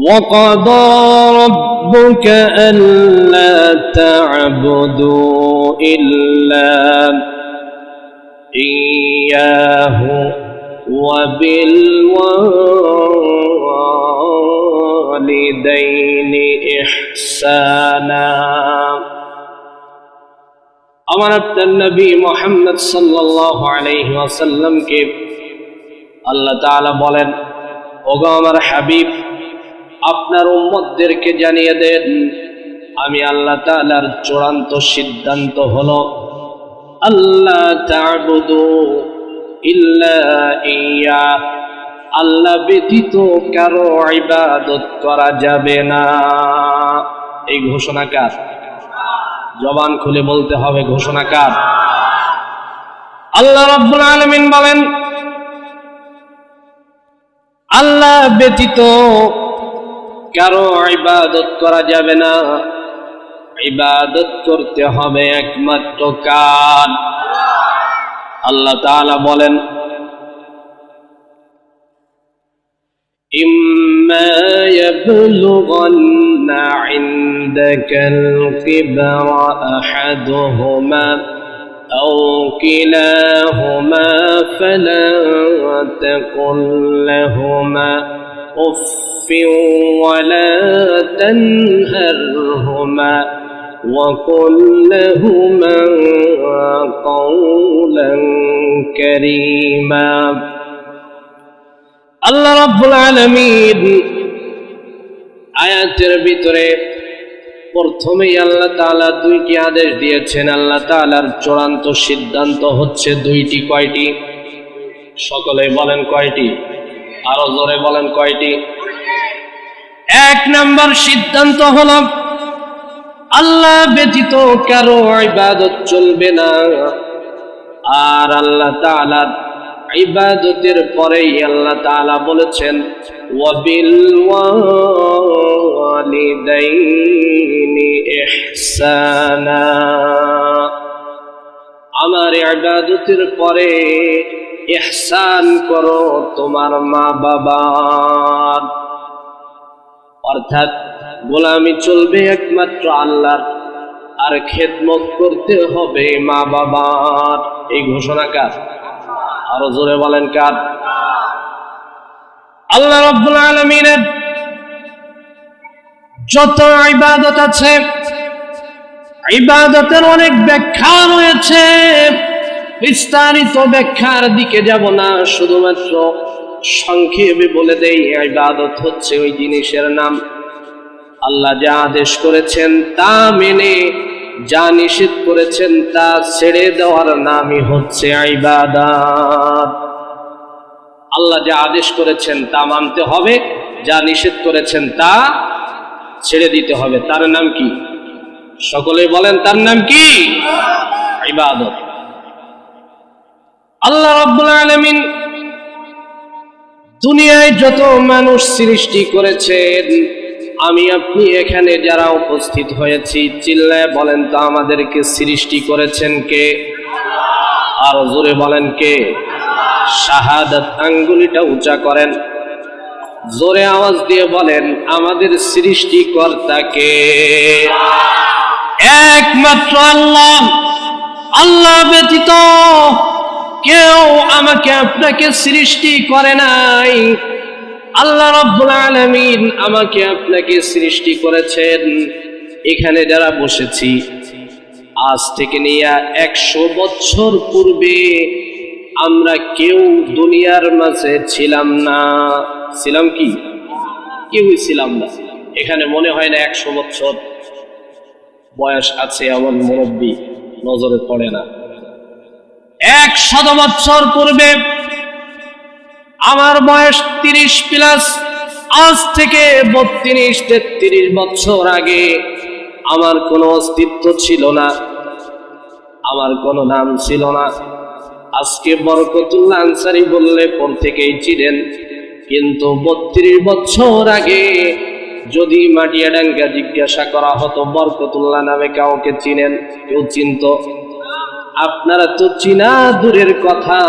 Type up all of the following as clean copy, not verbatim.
وقضى ربك ألا تعبدوا إلا إياه وبالوالدين إحسانا আমার আপনার নবী মুহাম্মদ সাল্লাল্লাহু আলাইহি ওয়াসাল্লামকে আল্লাহ তাআলা বলেন, ওগো আমার হাবিব, আপনার উম্মতদেরকে জানিয়ে দেন, আমি আল্লাহ তাআলার চূড়ান্ত সিদ্ধান্ত হলো আল্লাহ তা'বুদু ইল্লা ইয়া, আল্লাহ ব্যতীত কারো ইবাদত করা যাবে না। এই ঘোষণা কার? জবান খুলে বলতে হবে, ঘোষণা কার? আল্লাহ রাব্বুল আলামিন বলেন, আল্লাহ ব্যতীত কারো ইবাদত করা যাবে না, ইবাদত করতে হবে একমাত্র কার? আল্লাহ তাআলা বলেন, ইম্মা ইয়াবলুগান্না ইনদাকাল কিবরা আহাদুহুমা আও কিলাহুমা ফালা তাকুল লাহুমা উফফিন ওয়ালা তানহারহুমা وقل لهما قولا كريما। আল্লাহ রাব্বুল আলামিন আয়াতের ভিতরে প্রথমেই আল্লাহ তাআলা দুইটি আদেশ দিয়েছেন। আল্লাহ তাআলার চূড়ান্ত সিদ্ধান্ত হচ্ছে দুইটি। কয়টি? সকলে বলেন কয়টি? আরো জোরে বলেন কয়টি? এক নাম্বার সিদ্ধান্ত হলো আল্লাহ ব্যতীত কারো ইবাদত চলবে না। আর আল্লাহ তাআলার ইবাদতের পরেই আল্লাহ তাআলা বলেছেন, ওয়াবিল ওয়ালিদাইনি ইহসানা, আমার ইবাদতের পরে ইহসান করো তোমার মা বাবার। অর্থাৎ গোলামি চলবে একমাত্র আল্লাহর, আর খেদমত করতে হবে মা বাবার। এই ঘোষণা কার? আরো জোরে বলেন কার? আল্লাহ রাব্বুল আলামিনের যত ইবাদত আছে, ইবাদতের অনেক ব্যাখ্যা রয়েছে, বিস্তারিত ব্যাখ্যার দিকে যাব না, শুধুমাত্র সংক্ষেপে বলে দেই, ইবাদত হচ্ছে ওই জিনিসের নাম আল্লাহ যা আদেশ করেছেন তা মেনে, যা নিষেধ করেছেন তা ছেড়ে দেওয়ার নামই হচ্ছে ইবাদত। আল্লাহ যা আদেশ করেছেন তা মানতে হবে, যা নিষেধ করেছেন তা ছেড়ে দিতে হবে। তার নাম কি? সকলে বলেন, তার নাম কি? ইবাদত। আল্লাহ রাব্বুল আলামিন দুনিয়ায় যত মানুষ সৃষ্টি করেছেন, আমি আপনি এখানে যারা উপস্থিত হয়েছি, চিল্লায় বলেন তো আমাদেরকে সৃষ্টি করেছেন কে? আর জোরে বলেন কে? শাহাদাত আঙ্গুলিটা উঁচা করেন, জোরে আওয়াজ দিয়ে বলেন আমাদের সৃষ্টিকর্তা কে? একমাত্র আল্লাহ। আল্লাহ ব্যতীত কেউ আমাকে আপনাকে সৃষ্টি করে নাই। আল্লাহ রাব্বুল আলামিন আমাকে আপনাকে সৃষ্টি করেছেন। এখানে যারা বসেছি, আজ থেকে নিয়ে 100 বছর পূর্বে আমরা কেউ দুনিয়ার মাঝে ছিলাম না। ছিলাম কি? কেউই ছিলাম না। এখানে মনে হয় না 100 বছর বয়স আছে আমার মুরব্বী, নজরে পড়ে না। 100 বছর পূর্বে আমার বয়স 30+, আজ থেকে 32-33 বছর আগে আমার কোনো অস্তিত্ব ছিল না, আমার কোনো নাম ছিল না। আজকে বরকতুল্লাহ আনসারী বললে পর থেকেই চিনেন, কিন্তু 32 বছর আগে যদি মাটিয়াডাঙ্গা জিজ্ঞাসা করা হতো বরকতুল্লাহ নামে কাউকে চিনেন? কেউ চিনত? আপনারা তো চিনা দূরের কথা,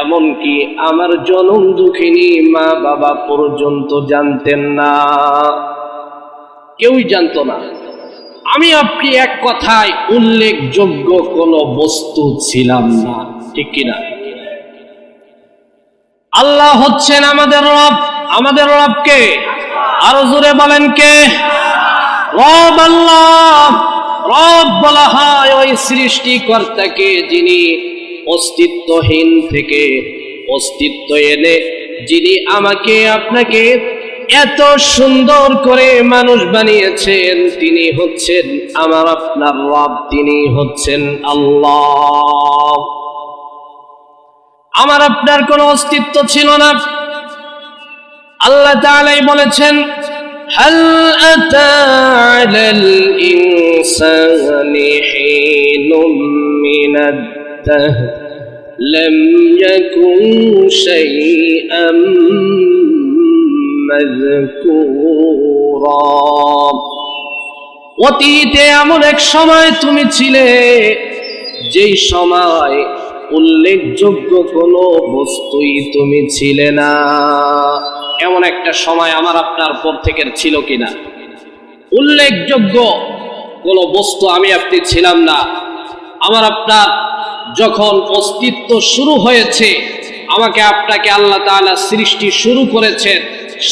এমনকি আমার জনম দুঃখিনী মা বাবা পর্যন্ত জানতেন না, কেউই জানতো না। আমি আপনি এক কথায় উল্লেখযোগ্য কোনো বস্তু ছিলাম না, ঠিক কিনা? আল্লাহ হচ্ছেন আমাদের রব। আমাদের রব কে? আরো জোরে বলেন কে? রব আল্লাহ। রব বলা হয় ওই সৃষ্টিকর্তাকে যিনি অস্তিত্বহীন থেকে অস্তিত্ব এনে, যিনি আমাকে আপনাকে এত সুন্দর করে মানুষ বানিয়েছেন, তিনি হচ্ছেন আমার আপনার রব, তিনি হচ্ছেন আল্লাহ। আমার আপনার কোনো অস্তিত্ব ছিল না। আল্লাহ তাআলাই বলেছেন, হাল আতা আলাল ইনসানি হিনুম মিনাদ দাহর লাম ইয়াকুন শাইআম মাযকুরা। অতীতে এমন এক সময় তুমি ছিলে যেই সময় উল্লেখযোগ্য কোনো বস্তুই তুমি ছিলে না। এমন একটা সময় আমার আপনার পর থেকে ছিল কিনা? উল্লেখযোগ্য কোনো বস্তু আমি আপনি ছিলাম না। আমার আপনার যখন অস্তিত্ব শুরু হয়েছে, আমাকে আপনাকে আল্লাহ তাআলা সৃষ্টি শুরু করেছেন,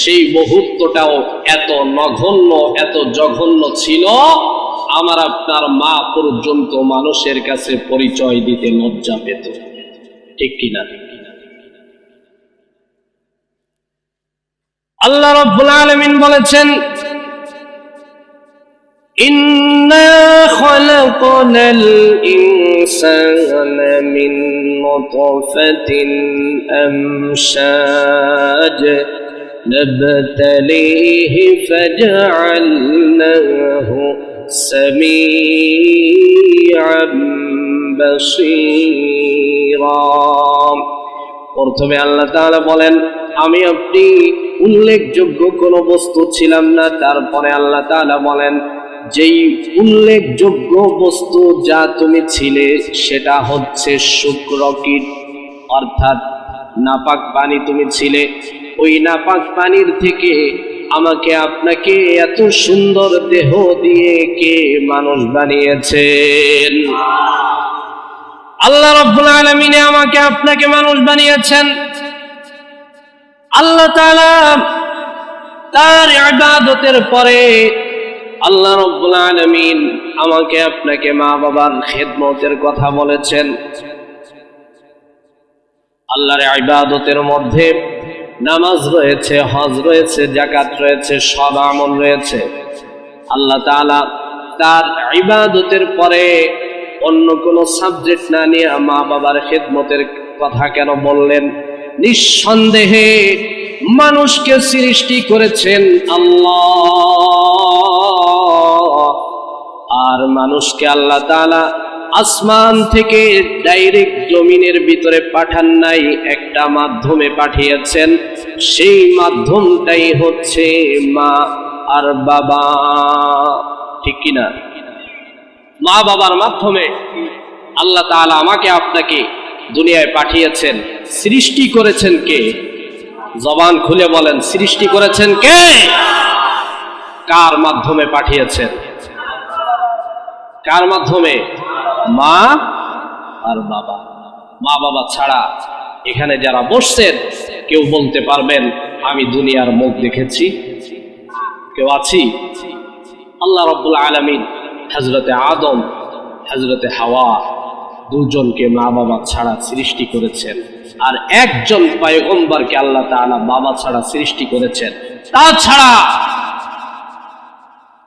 সেই মুহূর্তটাও এত নগণ্য, এত জঘন্য ছিল, আমার আপনার মা পর্যন্ত মানুষের কাছে পরিচয় দিতে লজ্জা পেত, ঠিক কিনা? আল্লাহ রাব্বুল আলামিন বলেছেন, ইন্না খালাকনাল ইনসানা মিন নুতফাতিন আমশাজ নাবতালিহি ফাজআলনাহু সামিআন বাসীরা। প্রথমে আল্লাহ তাআলা বলেন, আমি আপনি উল্লেখযোগ্য কোনো বস্তু ছিলাম না। তারপরে আল্লাহ তাআলা বলেন, যেই উল্লেখযোগ্য বস্তু যা তুমি ছিলে সেটা হচ্ছে শুক্রকীট, অর্থাৎ নাপাক পানি তুমি ছিলে। ওই নাপাক পানির থেকে আমাকে আপনাকে এত সুন্দর দেহ দিয়ে কে মানুষ বানিয়েছেন? আল্লাহ রাব্বুল আলামিন আমাকে আপনাকে মানুষ বানিয়েছেন। আল্লাহ তাআলা তার ইবাদতের পরে আল্লাহ রাব্বুল আলামিন আমাকে আপনাকে মা বাবার খেদমতের কথা বলেছেন। আল্লাহর ইবাদতের মধ্যে নামাজ রয়েছে, হজ রয়েছে, যাকাত রয়েছে, সব আমল রয়েছে। আল্লাহ তাআলা তার ইবাদতের পরে অন্য কোনো সাবজেক্ট না নিয়ে মা বাবার খেদমতের কথা কেন বললেন? নিঃসন্দেহে মানুষকে সৃষ্টি করেছেন আল্লাহ, আর মানুষকে আল্লাহ তাআলা আসমান থেকে ডাইরেক্ট জমিনের ভিতরে পাঠান নাই, একটা মাধ্যমে পাঠিয়েছেন। সেই মাধ্যমটাই হচ্ছে মা আর বাবা, ঠিক কিনা? মা বাবার মাধ্যমে আল্লাহ তাআলা আমাকে আপনাকে দুনিয়ায় পাঠিয়েছেন। সৃষ্টি করেছেন কে? জবান খুলে বলেন, সৃষ্টি করেছেন কে? কার মাধ্যমে পাঠিয়েছেন? কার মাধ্যমে? মা আর বাবা। মা বাবা ছাড়া এখানে যারা বসছেন কেউ বলতে পারবেন আমি দুনিয়ার মুখ দেখেছি? কেউ আছি? আল্লাহ রাব্বুল আলামিন হযরতে আদম, হযরতে হাওয়া দুজনকে মা বাবা ছাড়া সৃষ্টি করেছেন, আর একজন পয়গম্বরকে আল্লাহ তাআলা বাবা ছাড়া সৃষ্টি করেছেন। তাছাড়া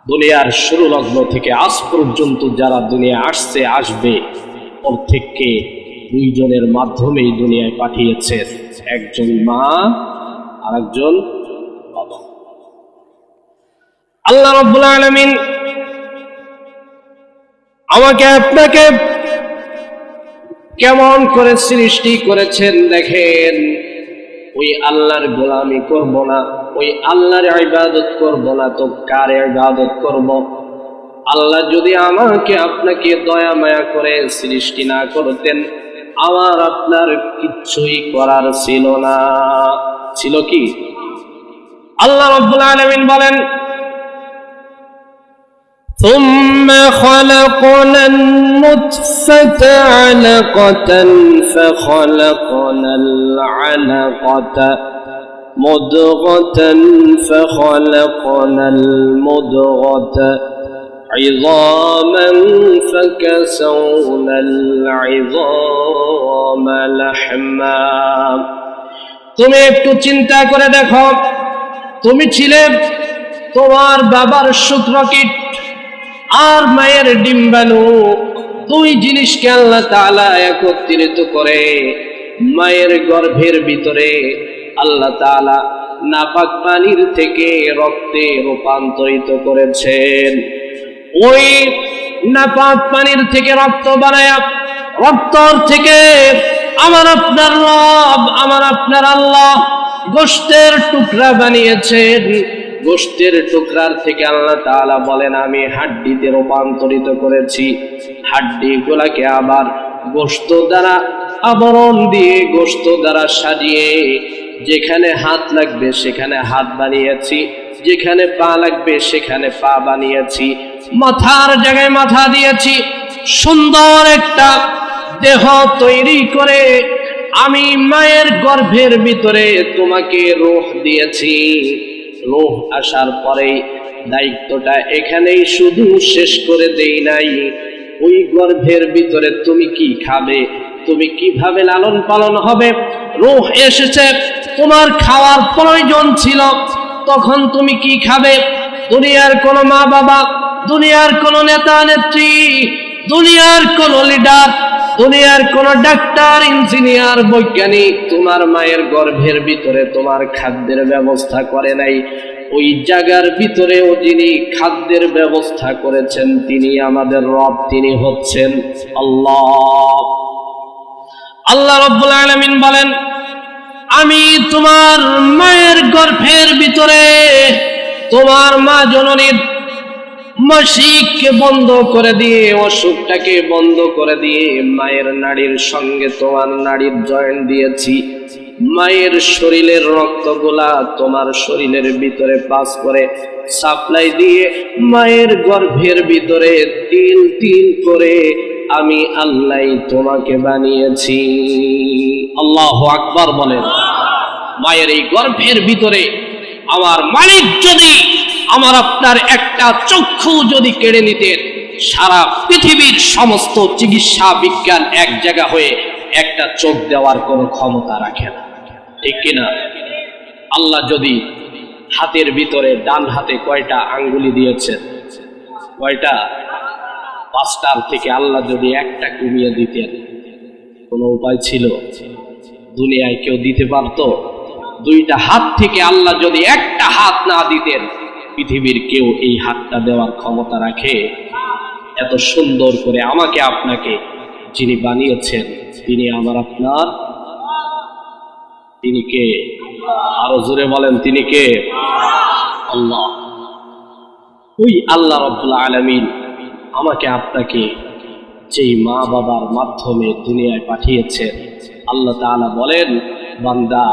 দুনিয়ার শুরু লগ্ন থেকে আজ পর্যন্ত যারা দুনিয়া আসছে, আসবে, প্রত্যেককে দুইজনের মাধ্যমেই দুনিয়ায় পাঠিয়েছেন, একজন মা আর একজন বাবা। আল্লাহ রাব্বুল আলামিন আমাকে আপনাকে কেমন করে সৃষ্টি করেছেন দেখেন। ওই আল্লাহর গোলামি করব না, ওই আল্লাহর ইবাদত করব না তো কার ইবাদত করব? আল্লাহ যদি আমাকে আপনাকে দয়া মায়া করে সৃষ্টি না করতেন আমার আপনার কিচ্ছুই করার ছিল না। ছিল কি? আল্লাহ রাব্বুল আলামিন বলেন, ثم خلقنا النطفة علقة فخلقنا العلقة مضغة فخلقنا المضغة عظاما فكسونا العظام لحما। তুমি একটু চিন্তা করে দেখো, তুমি ছিলে তোমার বাবার শুক্রকীট আর মায়ের ডিম্বাণু, দুই জিনিসকে আল্লাহ তাআলা একত্রিত করে মায়ের গর্ভের ভিতরে আল্লাহ তাআলা নাপাক পানির থেকে রক্তে রূপান্তরিত করেছেন। ওই নাপাক পানির থেকে রক্ত বানায়া, রক্তর থেকে আমার আপনার রব, আমার আপনার আল্লাহ গোশতের টুকরা বানিয়েছেন। গোশতের টুকরার থেকে আল্লাহ তাআলা বলেন, আমি হাড্ডিতে রূপান্তরিত করেছি। হাড্ডিগুলোকে আবার গোশত দ্বারা আবরণ দিয়ে, গোশত দ্বারা সাজিয়ে, যেখানে হাত লাগবে সেখানে হাত বানিয়েছি, যেখানে পা লাগবে সেখানে পা বানিয়েছি, মাথার জায়গায় মাথা দিয়েছি। সুন্দর একটা দেহ তৈরি করে আমি মায়ের গর্ভের ভিতরে তোমাকে রূহ দিয়েছি। রূহ আসার পরে দায়িত্বটা এখানেই শুধু শেষ করে দেই নাই, ওই গর্ভের ভিতরে তুমি কি খাবে, তুমি কিভাবে লালন পালন হবে। রূহ এসেছে, তোমার খাওয়ার প্রয়োজন ছিল, তখন তুমি কি খাবে? দুনিয়ার কোন মা বাবা, দুনিয়ার কোন নেতা নেত্রী, দুনিয়ার কোন লিডার, দুনিয়ার কোন ডাক্তার, ইঞ্জিনিয়ার, বৈজ্ঞানিক তোমার মায়ের গর্ভের ভিতরে তোমার খাদ্যের ব্যবস্থা করে নাই। ওই জায়গার ভিতরেও যিনি খাদ্যের ব্যবস্থা করেছেন তিনি আমাদের রব, তিনি হচ্ছেন আল্লাহ। আল্লাহ রাব্বুল আলামিন বলেন, আমি তোমার মায়ের গর্ভের ভিতরে তোমার মা জননীর মাসিককে বন্ধ করে দিয়ে, অসুখটাকে বন্ধ করে দিয়ে মায়ের নাড়ির সঙ্গে তোমার নাড়ির জয়েন্ট দিয়েছি। মায়ের শরীরের রক্তগুলা তোমার শরীরের ভিতরে পাস করে সাপ্লাই দিয়ে মায়ের গর্ভের ভিতরে তিল তিল করে আমি আল্লাহ তোমাকে বানিয়েছি। আল্লাহু আকবার বলেন। মায়ের এই গর্ভের ভিতরে আমার মালিক যদি আমার আপনার একটা চক্ষু যদি কেড়ে নিতেন, সারা পৃথিবীর সমস্ত চিকিৎসা বিজ্ঞান এক জায়গা হয়ে একটা চোখ দেওয়ার কোনো ক্ষমতা রাখে না, ঠিক কিনা? আল্লাহ যদি হাতের ভিতরে ডান হাতে কয়টা আঙ্গুলি দিয়েছেন? কয়টা? 5টার থেকে আল্লাহ যদি একটা কমিয়ে দিতেন, কোনো উপায় ছিল? দুনিয়ায় কেউ দিতে পারতো? 2টা হাত থেকে আল্লাহ যদি একটা হাত না দিতেন, পৃথিবীর কেউ এই হাতটা দেওয়ার ক্ষমতা রাখে? এত সুন্দর করে আমাকে আপনাকে যিনি বানিয়েছেন তিনি আমার আপনার, তিনি কে? আরো জোরে বলেন, তিনি কে? আল্লাহ। ওই আল্লাহ রাব্বুল আলামিন আমাকে আপনাকে যেই মা বাবার মাধ্যমে দুনিয়ায় পাঠিয়েছেন, আল্লাহ তাআলা বলেন, বান্দা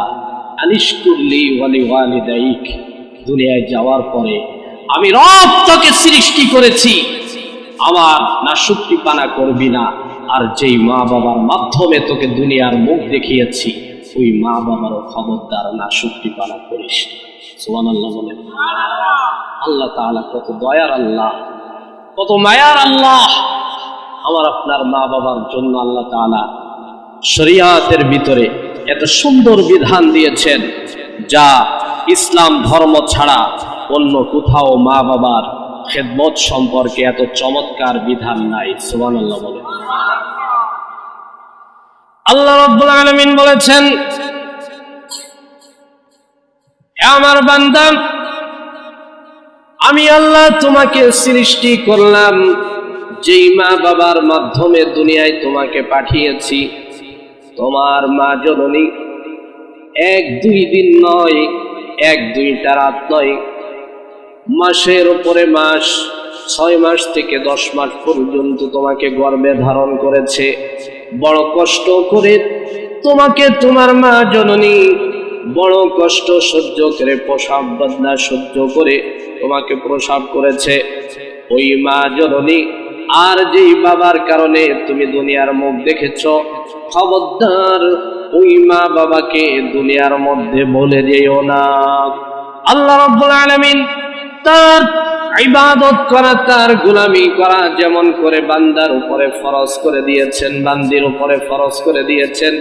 আনিশকুরলি ওয়ালি ওয়ালিদাইক, দুনিয়ায় যাওয়ার পরে আমি রব তোকে সৃষ্টি করেছি, আমার নাশুকরিপানা করবি না। আর যেই মা বাবার মাধ্যমে তোকে দুনিয়ার মুখ দেখিয়েছি, ওই মা বাবারও খবরদার নাশুকরিপানা করিস। সুবহানাল্লাহ বলেন। আল্লাহ তাআলা কত দয়ার আল্লাহ, কত মায়ার আল্লাহ। আমার আপনার মা বাবার জন্য আল্লাহ তাআলা শরীয়তের ভিতরে এত সুন্দর বিধান দিয়েছেন, যা ইসলাম ধর্ম ছাড়া অন্য কোথাও মা বাবার খেদমত সম্পর্কে এত চমৎকার বিধান নাই। সুবহানাল্লাহ বলেন। আল্লাহ রাব্বুল আলামিন বলেছেন, হে আমার বান্দা, আমি আল্লাহ তোমাকে সৃষ্টি করলাম, যেই মা বাবার মাধ্যমে দুনিয়ায় তোমাকে পাঠিয়েছি। তোমার মা জননী 1-2 দিন নয়, 1-2টা রাত নয়, মাসের উপরে মাস, 6 মাস থেকে 10 মাস পর্যন্ত তোমাকে গর্ভে ধারণ করেছে। বড় কষ্ট করে তোমাকে তোমার মা জননী বড় কষ্ট সহ্য করে প্রসব বেদনা সহ্য করে তোমাকে প্রসব করেছে। ওই মা জননী আর যেই বাবার কারণে তুমি দুনিয়ার মুখ দেখেছো, খবরদার ওই মা বাবাকে দুনিয়ার মধ্যে বলে যেও না। আল্লাহ রাব্বুল আলামিন তার ইবাদত করা, তার গোলামি করা যেমন করে বান্দার উপরে ফরজ করে দিয়েছেন, বান্দির উপরে ফরজ করে দিয়েছেন,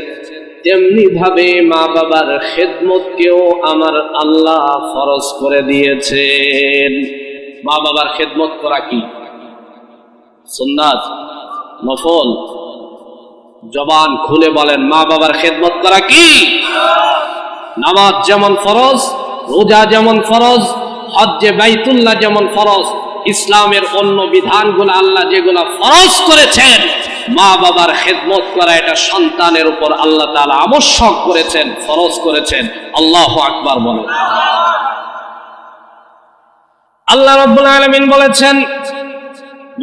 তেমনি ভাবে মা বাবার খেদমতকেও আমার আল্লাহ ফরজ করে দিয়েছেন। মা বাবার খেদমত করা কি সুন্নাত নফল? জবান খুলে বলেন, মা বাবার খেদমত করা কি? নামাজ যেমন ফরজ, রোজা যেমন ফরজ, হজ্জে বাইতুল্লাহ যেমন ফরজ, ইসলামের অন্য বিধানগুলো আল্লাহ যেগুলো ফরজ করেছেন, মা বাবার খেদমত করা এটা সন্তানের উপর আল্লাহ তাআলা আবশ্যক করেছেন, ফরজ করেছেন। আল্লাহু আকবার বলেন। আল্লাহ রাব্বুল আলামিন বলেছেন,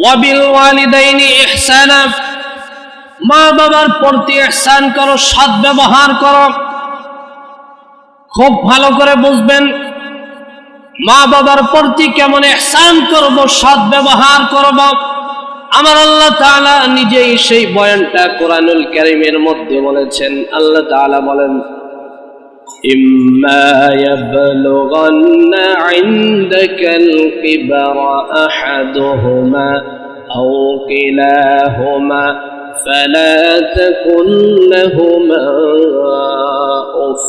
ওয়াবিল ওয়ালিদাইনি ইহসানা, মা বাবার প্রতি ইহসান করো, সৎ ব্যবহার করো। খুব ভালো করে বুঝবেন মা বাবার প্রতি কেমন ইহসান করব, সৎ ব্যবহার করব। আমার আল্লাহ তাআলা নিজেই সেই বয়ানটা কোরআনুল কারীমের মধ্যে বলেছেন। আল্লাহ তাআলা বলেন, ইম্মা ইয়াবলুগান্না ইনদাকাল কিবরা আহাদুহুমা আও কিলাহুমা ফালা তাকুন লাহুমা উফ।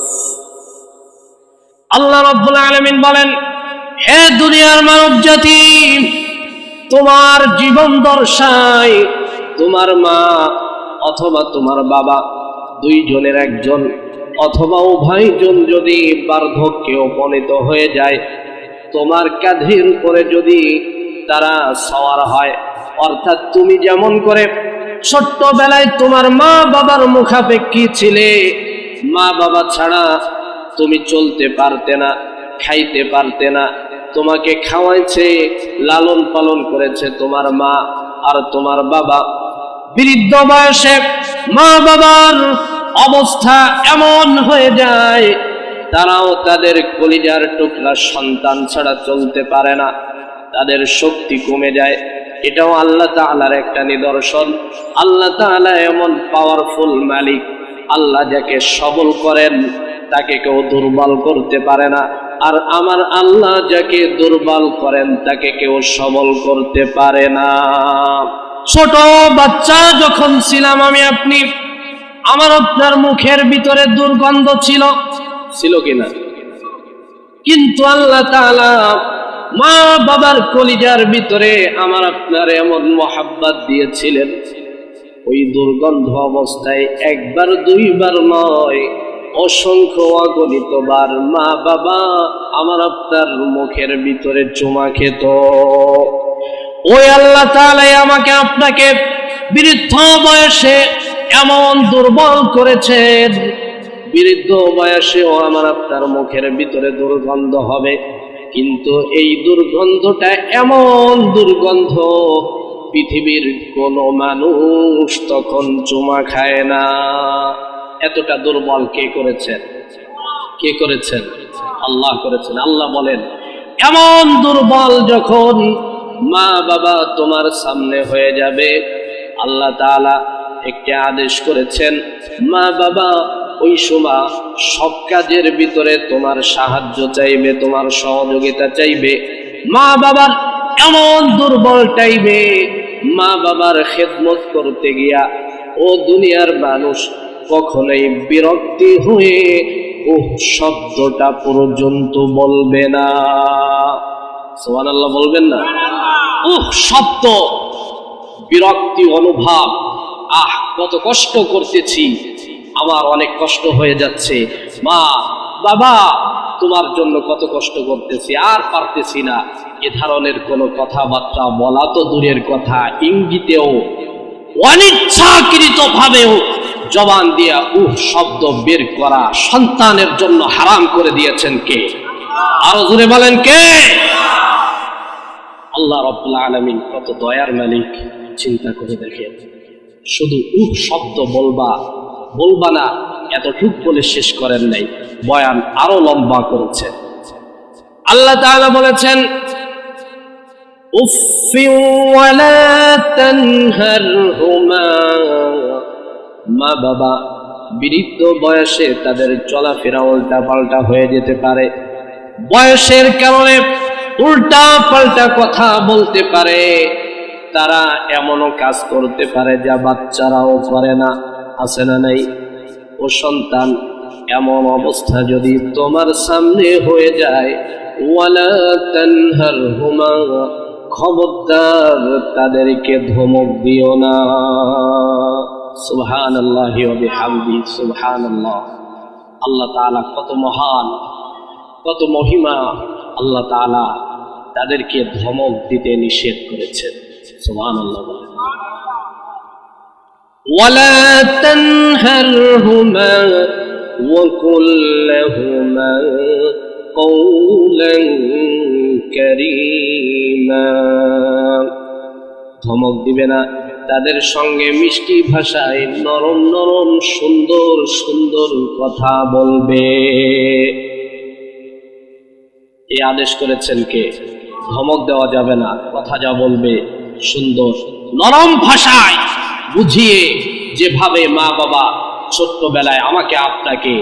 আল্লাহ রাব্বুল আলামিন বলেন, হে দুনিয়ার মানব জাতি, তোমার জীবন দশায় তোমার মা অথবা তোমার বাবা দুইজনের একজন অথবা উভয়জন যদি বার্ধক্যে উপনীত হয়ে যায়, তোমার কাঁধের উপরে যদি তারা সওয়ার হয়, অর্থাৎ তুমি যেমন করে ছোট্টবেলায় তোমার মা বাবার মুখাপেক্ষী ছিলে, মা বাবা ছাড়া তুমি চলতে পারতে না, খাইতে পারতে না, তোমাকে খাওয়াইছে, লালন পালন করেছে তোমার মা আর তোমার বাবা। বৃদ্ধ বয়সে মা বাবার অবস্থা এমন হয়ে যায়, তারাও তাদের কলিজার টুকরা সন্তান ছাড়া চলতে পারে না, তাদের শক্তি কমে যায়। এটাও আল্লাহ তাআলার একটা নিদর্শন। আল্লাহ তাআলা এমন পাওয়ারফুল মালিক, আল্লাহ যাকে সবল করেন তাকে কেউ দুর্বল করতে পারে না, আর আমার আল্লাহ যাকে দুর্বল করেন তাকে কেউ সবল করতে পারে না। ছোট বাচ্চা যখন ছিলাম আমি আপনি, আমার আপনার মুখের ভিতরে দুর্গন্ধ ছিল কিনা? কিন্তু আল্লাহ তাআলা মা বাবার কলিজার ভিতরে আমার আপনার এমন মহাব্বত দিয়েছিলেন, ওই দুর্গন্ধ অবস্থায় একবার দুইবার নয়, অসংখ্য অগণিত বার মা বাবা আমার আপনার মুখের ভিতরে চুমা খেত। ওই আল্লাহ তাআলা আমাকে আপনাকে বৃদ্ধ বয়সে এমন দুর্বল করেছেন, বৃদ্ধ বয়সেও আমার আপনার মুখের ভিতরে দুর্গন্ধ হবে, কিন্তু এই দুর্গন্ধটা এমন দুর্গন্ধ পৃথিবীর কোনো মানুষ তখন চুমা খায় না। এতটা দুর্বল কে করেছেন? কে করেছেন? আল্লাহ করেছেন। আল্লাহ বলেন, এমন দুর্বল যখন মা বাবা তোমার সামনে হয়ে যাবে, আল্লাহ তাআলা একটি আদেশ করেছেন, মা বাবা ওই সময় সব কাজের ভিতরে তোমার সাহায্য চাইবে, তোমার সহযোগিতা চাইবে। মা বাবার এমন দুর্বল টাইমে মা বাবার খেদমত করতে গিয়া ও দুনিয়ার মানুষ কখনোই বিরক্তি হয়ে শব্দটা পর্যন্ত বলবে না। সুবহানাল্লাহ বলবেন না? শব্দ, বিরক্তি অনুভব, কত কষ্ট করতেছি, আমার অনেক কষ্ট হয়ে যাচ্ছে, মা বাবা তোমার জন্য কত কষ্ট করতেছি, আর পারতেছি না, এ ধরনের কোনো কথাবার্তা বলা তো দূরের কথা, ইঙ্গিতেও অনিচ্ছাকৃত ভাবেও জবান দিয়া শব্দ বের করা সন্তানের জন্য হারাম করে দিয়েছেন কে? আরো জোরে বলেন কে? আল্লাহ রাব্বুল আলামিন কত দয়ার মালিক, চিন্তা করে দেখেন। শুধু শব্দ বলবা না, এতটুক বলে শেষ করেন নাই, বয়ান আরো লম্বা করেছেন। আল্লাহ তাআলা বলেছেন, উফফি ওয়ালা তানহারহুমা, মা বাবা বৃদ্ধ বয়সে তাদের চলাফেরা উল্টা পাল্টা হয়ে যেতে পারে, বয়সের কারণে উল্টা পাল্টা কথা বলতে পারে, তারা এমনও কাজ করতে পারে যা বাচ্চারাও করে না, আছে না নাই? ও সন্তান, এমন অবস্থা যদি তোমার সামনে হয়ে যায়, ওয়ালা তানহারহুমা, খবরদার তাদেরকে ধমক দিও না। সুবহানাল্লাহি ওয়া বিহামদিহি, সুবহানাল্লাহ। আল্লাহ তাআলা কত মহান, কত মহিমা। আল্লাহ তাআলা তাদেরকে ধমক দিতে নিষেধ করেছেন। সুবহানাল্লাহ। ওয়ালা তানহারহুমা ওয়া কুল লাহুমা কওলান কারীমা, ধমক দিবে না, তাদের সঙ্গে মিষ্টি ভাষায় নরম নরম সুন্দর সুন্দর কথা বলবে। এই আদেশ করেছেন কে? ধমক দেওয়া যাবে না, কথা যা বলবে সুন্দর নরম ভাষায় বুঝিয়ে, যেভাবে মা বাবা ছোট্টবেলায় আমাকে আপনাকে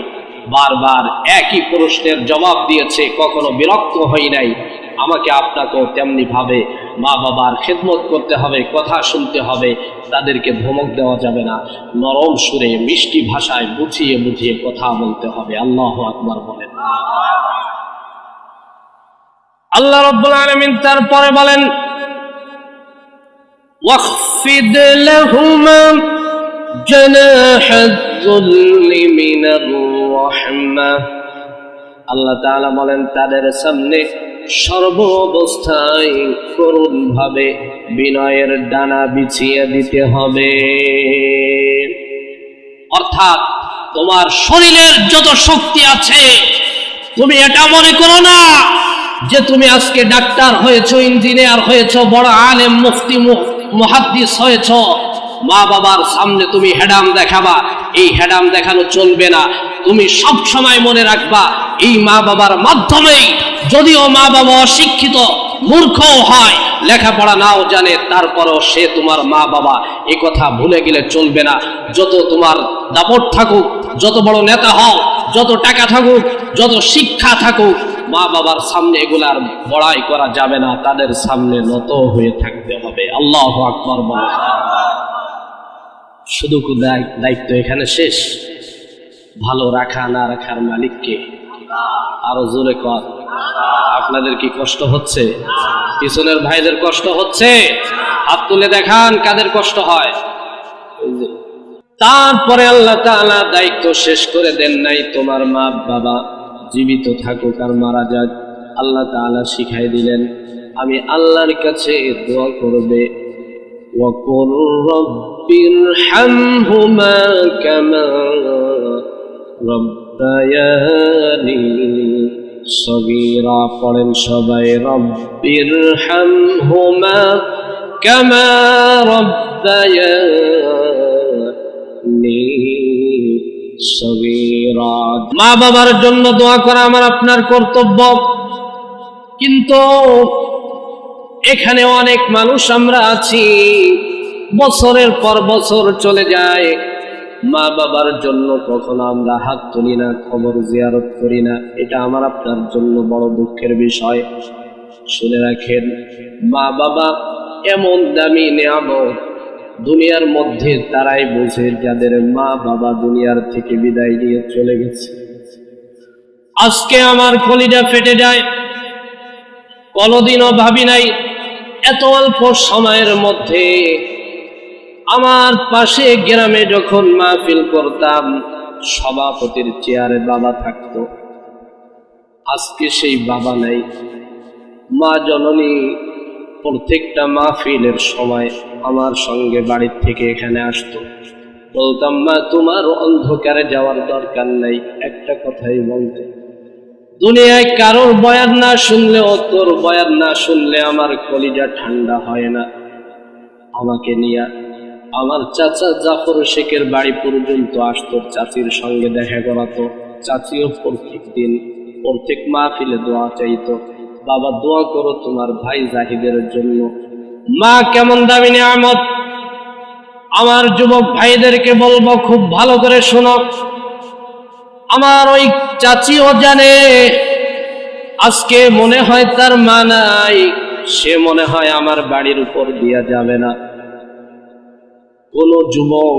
বারবার একই প্রশ্নের জবাব দিয়েছে, কখনো বিরক্ত হই নাই, আমাকে আপনাকেও তেমনি ভাবে মা বাবার খেদমত করতে হবে, কথা শুনতে হবে, তাদেরকে ধমক দেওয়া যাবে না, নরম সুরে মিষ্টি ভাষায় বুঝিয়ে বুঝিয়ে কথা বলতে হবে। আল্লাহু আকবার বলেন। আল্লাহ রাব্বুল আলামিন তারপরে বলেন, ওয়াখফিদ লাহুমা জানাহাজ যুল্লি মিনার রাহমাহ, আল্লাহ তাআলা বলেন তাদের সামনে সর্ব অবস্থায় করুণ ভাবে বিনয়ের ডানা বিছিয়ে দিতে হবে। অর্থাৎ তোমার শরীরের যত শক্তি আছে, তুমি এটা মনে করো না যে তুমি আজকে ডাক্তার হয়েছো, ইঞ্জিনিয়ার হয়েছো, বড় আলেম, মুফতি, মুহাদ্দিস হয়েছো, মা বাবার সামনে তুমি হেডাম দেখাবা। এই হেডাম দেখানো চলবে না। তুমি সব সময় মনে রাখবা, এই মা বাবার মাধ্যমেই, যদিও মা বাবা অশিক্ষিত, মূর্খও হয়, লেখাপড়া নাও জানে, তারপরও সে তোমার মা বাবা, এ কথা ভুলে গেলে চলবে না। যত তোমার দাপট থাকুক, যত বড় নেতা হও, যত টাকা থাকুক, যত শিক্ষা থাকুক, মা বাবার সামনে এগুলার বড়াই করা যাবে না, তাদের সামনে নত হয়ে থাকতে হবে। আল্লাহু আকবার বলেন। শুধু দায়িত্ব এখানে শেষ? ভালো রাখা না রাখার মালিককে। আরো জোরে কর। আপনাদের কি কষ্ট হচ্ছে? পিছনের ভাইদের কষ্ট হচ্ছে? হাত তুলে দেখান কাদের কষ্ট হয়। তারপরে আল্লাহ তাআলা দায়িত্ব শেষ করে দেন নাই, তোমার মা বাবা জীবিত থাকুক আর মারা যাক, আল্লাহ তাআলা শিখাই দিলেন, আমি আল্লাহর কাছে দোয়া করবে, ওয়াকুর রব্বিরহামহুমা কামা রব্বায়ানি সগীরা। পড়েন সবাই, রব্বিরহামহুমা কামা রব্বায়ানি সগীরা। মা বাবার জন্য দোয়া করা আমার আপনার কর্তব্য, কিন্তু এখানে অনেক মানুষ আমরা আছি, বছরের পর বছর চলে যায়, মা বাবার জন্য কখনো আমরা হাত তুলি না, খবর জিয়ারত করি না। এটা আমার আপনার জন্য বড় দুঃখের বিষয়। শুনে রাখেন, মা বাবা এমন দামি নিয়ামত, দুনিয়ার মধ্যে তারাই বোঝে যাদের মা বাবা দুনিয়ার থেকে বিদায় নিয়ে চলে গেছে। আজকে আমার কলিজা ফেটে যায়, কোনোদিনও ভাবি নাই এত অল্প সময়ের মধ্যে আমার পাশে গ্রামে যখন মাহফিল করতাম, সভাপতির চেয়ারে বাবা থাকতো, আজকে সেই বাবা নাই। মা জননী প্রত্যেকটা মাহফিলের সময় আমার সঙ্গে বাড়ির থেকে এখানে আসতো। বলতাম, মা তোমার অন্ধকারে যাওয়ার দরকার নাই, একটা কথাই বলতো, দুনিয়ায় কারোর বয়ান না শুনলেও, তোর বয়ান না শুনলে আমার কলিজা ঠান্ডা হয় না। আমাকে নিয়ে আমার চাচা জাফর শেখের বাড়ি পর্যন্ত আসতো চাচির সঙ্গে দেখা করাতো। চাচিও প্রত্যেক মাহফিলে দোয়া চাইতো, বাবা দোয়া করো তোমার ভাই জাহিদের জন্য। মা কেমন দামি নিয়ামত! আমার যুবক ভাইদেরকে বলবো খুব ভালো করে শোনো। আমার ওই চাচিও জানে আজকে মনে হয় তার মা নাই, সে মনে হয় আমার বাড়ির উপর দিয়া যাবে না। কোন যুবক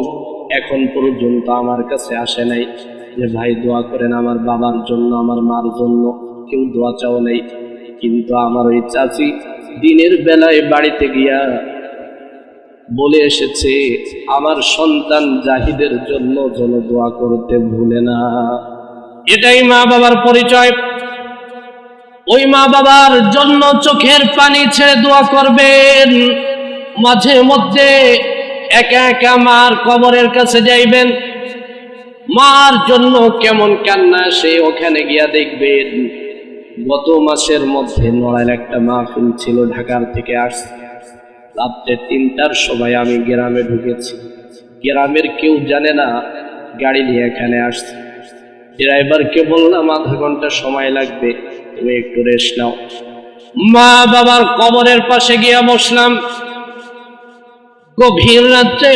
এখন পর্যন্ত আমার কাছে আসে নাই যে ভাই দোয়া করেন আমার বাবার জন্য, আমার মার জন্য, কেউ দোয়া চাও নেই। কিন্তু আমার ওই চাচি দিনের বেলায় বাড়িতে গিয়া বলে এসেছে আমার সন্তান জাহিদের জন্য যেন দোয়া করতে ভুলে না। এটাই মা বাবার পরিচয়। ওই মা বাবার জন্য চোখের পানি ছেড়ে দোয়া করবেন। মাঝে মধ্যে একা একা মার কবরের কাছে যাইবেন, মার জন্য কেমন কান্না সে ওখানে গিয়া দেখবেন। গত মাসের মধ্যে নড়াইল একটা মাহফিল ছিল, ঢাকার থেকে আসছে। রাত্রে ৩টার সময় আমি গ্রামে ঢুকেছি, গ্রামের কেউ জানে না গাড়ি নিয়ে এখানে আসছে। ড্রাইভারকে বললাম আধা ঘন্টা সময় লাগবে, তুমি একটু রেস্ট নাও। মা বাবার কবরের পাশে গিয়া বসলাম। গভীর রাত্রে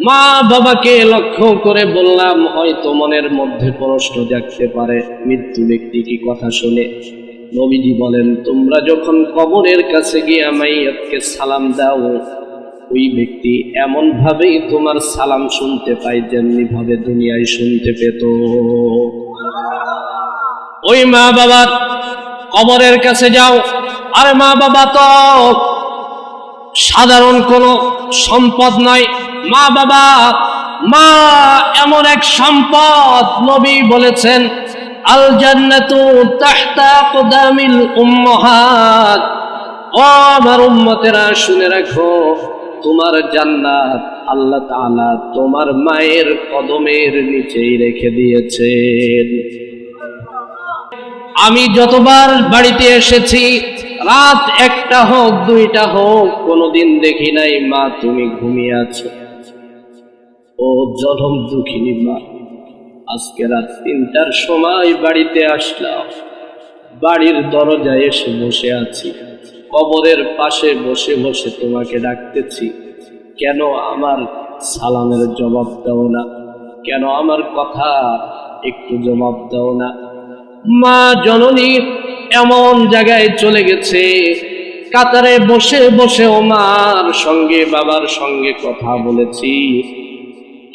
মা বাবাকে লক্ষ্য করে বললাম, হয়তো মনের মধ্যে প্রশ্ন জাগতে পারে মৃত্যু ব্যক্তি কি কথা শুনে। নবীজি বলেন, তোমরা যখন কবরের কাছে গিয়ে মাইয়াতকে সালাম দাও, ওই ব্যক্তি এমন ভাবেই তোমার সালাম শুনতে পায় যেমনি ভাবে দুনিয়ায় শুনতে পেত। ওই মা বাবার কবরের কাছে যাও। আর মা বাবা তো সাধারণ কোনো সম্পদ নয়। মা বাবা, মা এমন এক সম্পদ, নবী বলেছেন আল জান্নাতু তাহতা আকদামিল উম্মাহাত। ও আমার উম্মতেরা শুনে রাখো, তোমার জান্নাত আল্লাহ তাআলা তোমার মায়ের কদমের নিচেই রেখে দিয়েছেন। আমি যতবার বাড়িতে এসেছি, রাত 1টা হোক 2টা হোক, কোনোদিন দেখি নাই মা তুমি ঘুমিয়ে আছো। ও জনম দুঃখিনী মা, আজকে রাত 3টার সময় বাড়িতে আসলাম, বাড়ির দরজায় এসে বসে আছি, কবরের পাশে বসে বসে তোমাকে ডাকতেছি। কেন আমার সালামের জবাব দাও না? কেন আমার কথা একটু জবাব দাও না? মা জননী এমন জায়গায় চলে গেছে, কাতারে বসে বসে মার সঙ্গে বাবার সঙ্গে কথা বলেছি,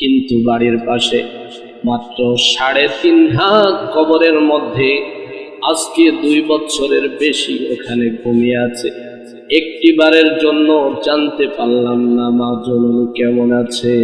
কিন্তু বাড়ির পাশে মাত্র 3.5 হাত কবরের মধ্যে আজকে 2 বছরের বেশি ওখানে ঘুমিয়ে আছে। একটিবারের জন্য জানতে পারলাম না মা জননী কেমন আছে।